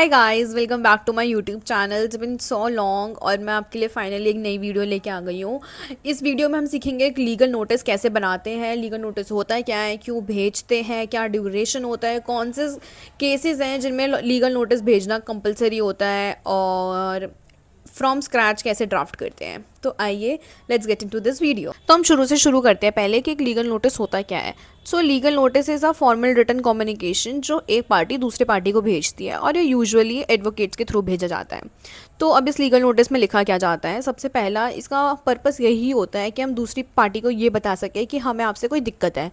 Hi guys, welcome back to my YouTube channel. It's been so long और मैं आपके लिए फाइनली एक नई वीडियो लेके आ गई हूँ। इस वीडियो में हम सीखेंगे कि लीगल नोटिस कैसे बनाते हैं, लीगल नोटिस होता है क्या है, क्यों भेजते हैं, क्या ड्यूरेशन होता है, कौन से केसेस हैं जिनमें लीगल नोटिस भेजना कंपलसरी होता है और फ्रॉम स्क्रैच कैसे ड्राफ्ट करते हैं। तो आइए let's get into this video. तो हम शुरू से शुरू करते हैं पहले कि एक लीगल नोटिस होता क्या है। So legal notice is a formal written communication जो एक पार्टी दूसरे पार्टी को भेजती है और ये यूजुअली एडवोकेट्स के थ्रू भेजा जाता है। तो अब इस लीगल नोटिस में लिखा क्या जाता है, सबसे पहला इसका पर्पस यही होता है कि हम दूसरी पार्टी को ये बता सकें कि हमें आपसे कोई दिक्कत है।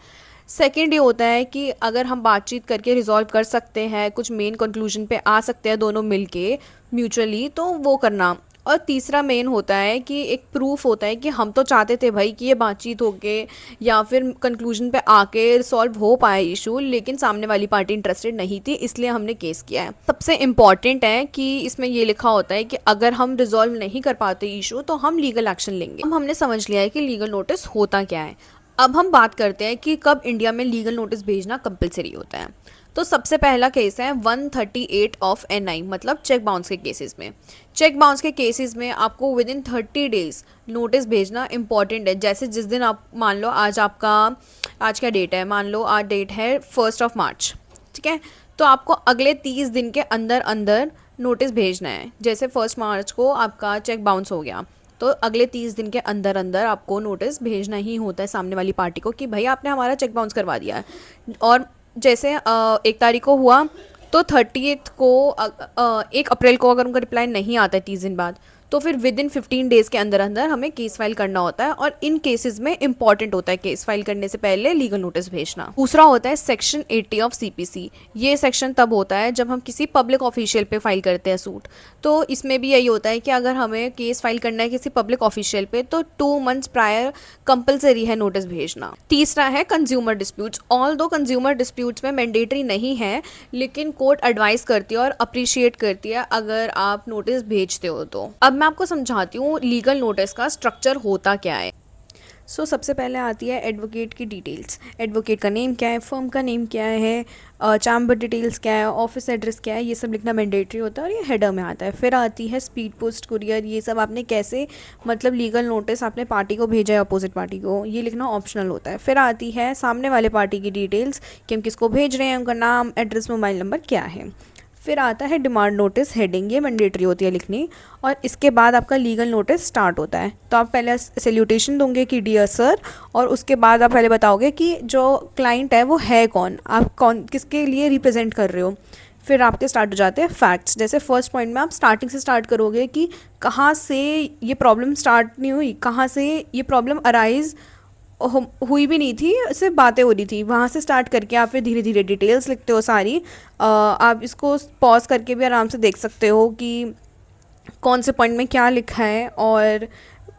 सेकेंड ये होता है कि अगर हम बातचीत करके रिजॉल्व कर सकते हैं, कुछ मेन कंक्लूजन पे आ सकते हैं दोनों मिलके म्यूचुअली, तो वो करना। और तीसरा मेन होता है कि एक प्रूफ होता है कि हम तो चाहते थे भाई कि ये बातचीत होके या फिर कंक्लूजन पे आके सॉल्व हो पाए इशू, लेकिन सामने वाली पार्टी इंटरेस्टेड नहीं थी, इसलिए हमने केस किया है। सबसे इम्पॉर्टेंट है कि इसमें ये लिखा होता है कि अगर हम रिजॉल्व नहीं कर पाते इशू तो हम लीगल एक्शन लेंगे। अब हमने समझ लिया है कि लीगल नोटिस होता क्या है। अब हम बात करते हैं कि कब इंडिया में लीगल नोटिस भेजना कंपलसरी होता है। तो सबसे पहला केस है 138 ऑफ NI, मतलब चेक बाउंस के केसेस में। चेक बाउंस के केसेस में आपको विद इन 30 डेज नोटिस भेजना इंपॉर्टेंट है। जैसे जिस दिन आप मान लो आज क्या डेट है, मान लो आज डेट है 1 मार्च, ठीक है। तो आपको अगले 30 दिन के अंदर अंदर नोटिस भेजना है। जैसे 1 मार्च को आपका चेक बाउंस हो गया तो अगले 30 दिन के अंदर अंदर आपको नोटिस भेजना ही होता है सामने वाली पार्टी को कि भाई आपने हमारा चेक बाउंस करवा दिया है। और जैसे 1 तारीख को हुआ तो 30th को 1 अप्रैल को अगर उनका रिप्लाई नहीं आता है 30 दिन बाद, तो फिर विद इन 15 डेज़ के अंदर अंदर हमें केस फाइल करना होता है। और इन केसेस में इंपॉर्टेंट होता है केस फाइल करने से पहले लीगल नोटिस भेजना। दूसरा होता है सेक्शन 80 ऑफ CPC। ये सेक्शन तब होता है जब हम किसी पब्लिक ऑफिशियल पे फाइल करते हैं सूट। तो इसमें भी यही होता है कि अगर हमें केस फाइल करना है किसी पब्लिक ऑफिशियल पे तो 2 मंथ्स प्रायर कंपलसरी है नोटिस भेजना। तीसरा है कंज्यूमर डिस्प्यूट्स। ऑल दो कंज्यूमर डिस्प्यूट्स में मैंडेटरी नहीं है, लेकिन कोर्ट एडवाइस करती है और अप्रिशिएट करती है अगर आप नोटिस भेजते हो तो। अब मैं आपको समझाती हूँ लीगल नोटिस का स्ट्रक्चर होता क्या है। सबसे पहले आती है एडवोकेट की डिटेल्स। एडवोकेट का नेम क्या है, फर्म का नेम क्या है, चैम्बर डिटेल्स क्या है, ऑफिस एड्रेस क्या है, ये सब लिखना मैंडेटरी होता है और ये हेडर में आता है। फिर आती है स्पीड पोस्ट कुरियर। ये सब आपने कैसे, मतलब लीगल नोटिस आपने पार्टी को भेजा है अपोजिट पार्टी को, ये लिखना ऑप्शनल होता है। फिर आती है सामने वाले पार्टी की डिटेल्स कि हम किसको भेज रहे हैं, उनका नाम, एड्रेस, मोबाइल नंबर क्या है। फिर आता है डिमांड नोटिस हेडिंग, ये मैंडेटरी होती है लिखनी। और इसके बाद आपका लीगल नोटिस स्टार्ट होता है। तो आप पहले सैल्यूटेशन दोगे कि डियर सर, और उसके बाद आप पहले बताओगे कि जो क्लाइंट है वो है कौन, आप कौन किसके लिए रिप्रेजेंट कर रहे हो। फिर आपके स्टार्ट हो जाते हैं फैक्ट्स। जैसे फर्स्ट पॉइंट में आप स्टार्टिंग से स्टार्ट करोगे कि कहाँ से ये प्रॉब्लम स्टार्ट नहीं हुई, कहाँ से ये प्रॉब्लम अराइज हुई भी नहीं थी, सिर्फ बातें हो रही थी, वहाँ से स्टार्ट करके आप फिर धीरे धीरे डिटेल्स लिखते हो सारी। आप इसको पॉज करके भी आराम से देख सकते हो कि कौन से पॉइंट में क्या लिखा है। और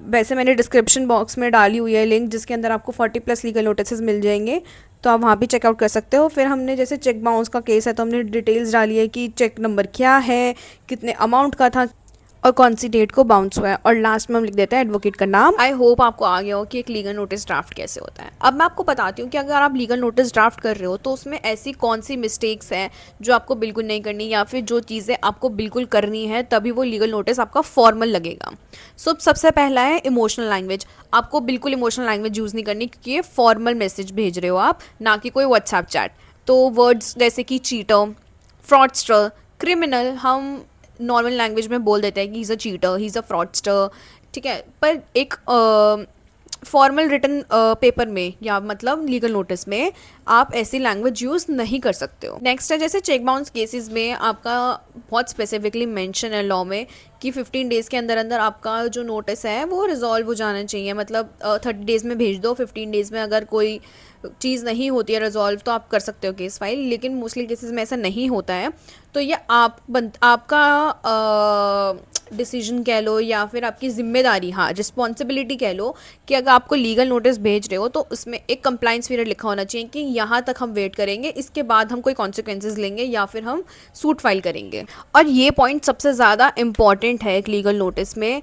वैसे मैंने डिस्क्रिप्शन बॉक्स में डाली हुई है लिंक, जिसके अंदर आपको 40+ लीगल नोटिस मिल जाएंगे, तो आप वहाँ भी चेकआउट कर सकते हो। फिर हमने जैसे चेक बाउंस का केस है तो हमने डिटेल्स डाली है कि चेक नंबर क्या है, कितने अमाउंट का था और कौन सी डेट को बाउंस हुआ है। और लास्ट में हम लिख देते हैं एडवोकेट का नाम। आई होप आपको आ गया हो कि एक लीगल नोटिस ड्राफ्ट कैसे होता है। अब मैं आपको बताती हूँ कि अगर आप लीगल नोटिस ड्राफ्ट कर रहे हो तो उसमें ऐसी कौन सी मिस्टेक्स हैं जो आपको बिल्कुल नहीं करनी, या फिर जो चीज़ें आपको बिल्कुल करनी है तभी वो लीगल नोटिस आपका फॉर्मल लगेगा। सबसे पहला है इमोशनल लैंग्वेज। आपको बिल्कुल इमोशनल लैंग्वेज यूज़ नहीं करनी, क्योंकि ये फॉर्मल मैसेज भेज रहे हो आप, ना कि कोई व्हाट्सएप चैट। तो वर्ड्स जैसे कि चीटर, फ्रॉडस्टर, क्रिमिनल हम नॉर्मल लैंग्वेज में बोल देते हैं कि he is a cheater, he is a fraudster, ठीक है। पर एक फॉर्मल रिटन पेपर में या मतलब लीगल नोटिस में आप ऐसी लैंग्वेज यूज़ नहीं कर सकते हो। नेक्स्ट है जैसे चेक बाउंस केसेस में आपका बहुत स्पेसिफिकली मेंशन है लॉ में कि 15 डेज़ के अंदर अंदर आपका जो नोटिस है वो रिजॉल्व हो जाना चाहिए। मतलब 30 डेज़ में भेज दो, 15 डेज़ में अगर कोई चीज़ नहीं होती है रिजॉल्व तो आप कर सकते हो केस फाइल, लेकिन मोस्टली केसेस में ऐसा नहीं होता है। तो ये आपका डिसीजन कह लो या फिर आपकी जिम्मेदारी, हाँ रिस्पॉन्सिबिलिटी कह लो, कि अगर आपको लीगल नोटिस भेज रहे हो तो उसमें एक कंप्लाइंस पीरियड लिखा होना चाहिए कि यहाँ तक हम वेट करेंगे, इसके बाद हम कोई कॉन्सिक्वेंसेज लेंगे या फिर हम सूट फाइल करेंगे। और ये पॉइंट सबसे ज़्यादा इम्पॉर्टेंट है एक लीगल नोटिस में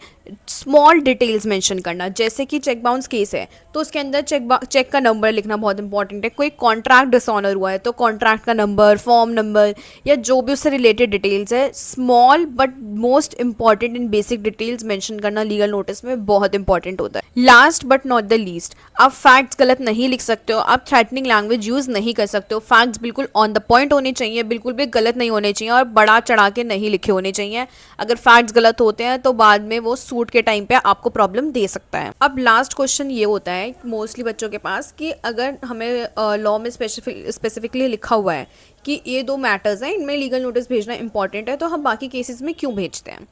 स्मॉल डिटेल्स मेंशन करना, जैसे कि चेक बाउंस केस है तो उसके अंदर चेक का नंबर लिखना बहुत इंपॉर्टेंट है। कोई कॉन्ट्रैक्ट डिसऑनर हुआ है तो कॉन्ट्रैक्ट का नंबर, फॉर्म नंबर या जो भी उससे रिलेटेड डिटेल्स है, small but most important and basic details mention करना लीगल नोटिस में बहुत इंपॉर्टेंट होता है। Last but not the least, आप फैक्ट्स गलत नहीं लिख सकते हो, आप थ्रेटनिंग लैंग्वेज यूज नहीं कर सकते हो। फैक्ट्स बिल्कुल ऑन द पॉइंट होने चाहिए, बिल्कुल भी गलत नहीं होने चाहिए और बढ़ा चढ़ा के नहीं लिखे होने चाहिए। अगर फैक्ट्स गलत होते हैं तो बाद में वो सूट के टाइम पे आपको प्रॉब्लम दे सकता है। अब लास्ट क्वेश्चन ये होता है मोस्टली बच्चों के पास कि अगर हमें लॉ में स्पेसिफिकली लिखा हुआ है कि ये दो मैटर्स हैं, इनमें लीगल नोटिस भेजना इंपॉर्टेंट है, तो हम बाकी केसेस में क्यों भेजते हैं?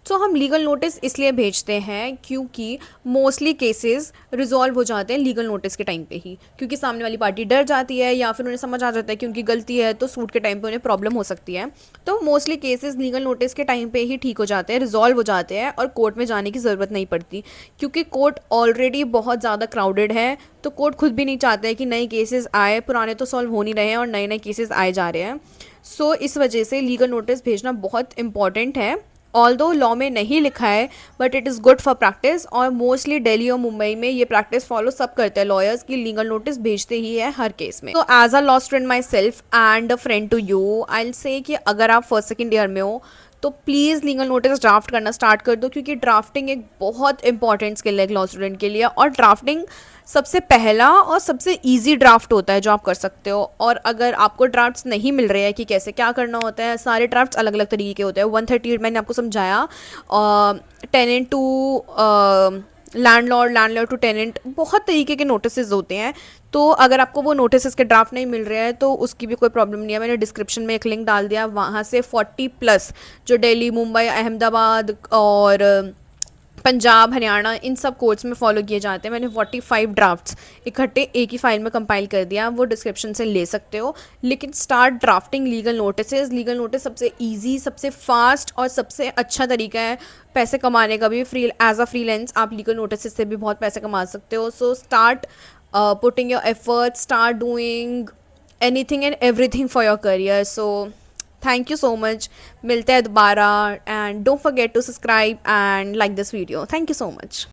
तो हम लीगल नोटिस इसलिए भेजते हैं क्योंकि मोस्टली केसेस रिजॉल्व हो जाते हैं लीगल नोटिस के टाइम पे ही, क्योंकि सामने वाली पार्टी डर जाती है या फिर उन्हें समझ आ जाता है कि उनकी गलती है, तो सूट के टाइम पे उन्हें प्रॉब्लम हो सकती है। तो मोस्टली केसेस लीगल नोटिस के टाइम पे ही ठीक हो जाते हैं, रिजॉल्व हो जाते हैं और कोर्ट में जाने की ज़रूरत नहीं पड़ती, क्योंकि कोर्ट ऑलरेडी बहुत ज़्यादा क्राउडेड है। तो कोर्ट खुद भी नहीं चाहते हैं कि नए केसेस आए, पुराने तो सॉल्व हो नहीं रहे हैं और नए नए केसेस आए जा रहे हैं। सो इस वजह से लीगल नोटिस भेजना बहुत इंपॉर्टेंट है। ऑल्दो लॉ में नहीं लिखा है but it is good for practice, और मोस्टली दिल्ली और मुंबई में ये प्रैक्टिस फॉलो सब करते हैं लॉयर्स की लीगल नोटिस भेजते ही है हर केस में। तो as a law student myself and a friend to you, I will say कि अगर आप फर्स्ट सेकेंड ईयर में हो तो प्लीज़ लीगल नोटिस ड्राफ्ट करना स्टार्ट कर दो, क्योंकि ड्राफ्टिंग एक बहुत इंपॉर्टेंट स्किल है एक लॉ स्टूडेंट के लिए, और ड्राफ्टिंग सबसे पहला और सबसे इजी ड्राफ्ट होता है जो आप कर सकते हो। और अगर आपको ड्राफ्ट्स नहीं मिल रहे हैं कि कैसे क्या करना होता है, सारे ड्राफ्ट्स अलग अलग तरीके के होते हैं। 138 मैंने आपको समझाया, tenant to landlord, landlord to tenant, बहुत तरीके के नोटिस होते हैं। तो अगर आपको वो नोटिस के ड्राफ्ट नहीं मिल रहे हैं तो उसकी भी कोई प्रॉब्लम नहीं है, मैंने डिस्क्रिप्शन में एक लिंक डाल दिया, वहाँ से 40+ जो दिल्ली, मुंबई, अहमदाबाद और पंजाब, हरियाणा, इन सब कोर्ट्स में फॉलो किए जाते हैं। मैंने 45 ड्राफ्ट्स इकट्ठे एक ही फाइल में कंपाइल कर दिया, वो डिस्क्रिप्शन से ले सकते हो। लेकिन start drafting legal notice. Legal notice सबसे इजी, सबसे फास्ट और सबसे अच्छा तरीका है पैसे कमाने का भी। एज अ फ्रीलांस आप लीगल नोटिस से भी बहुत पैसे कमा सकते हो। So start putting your effort, start doing anything and everything for your career. So thank you so much, मिलते हैं दोबारा, and don't forget to subscribe and like this video. Thank you so much.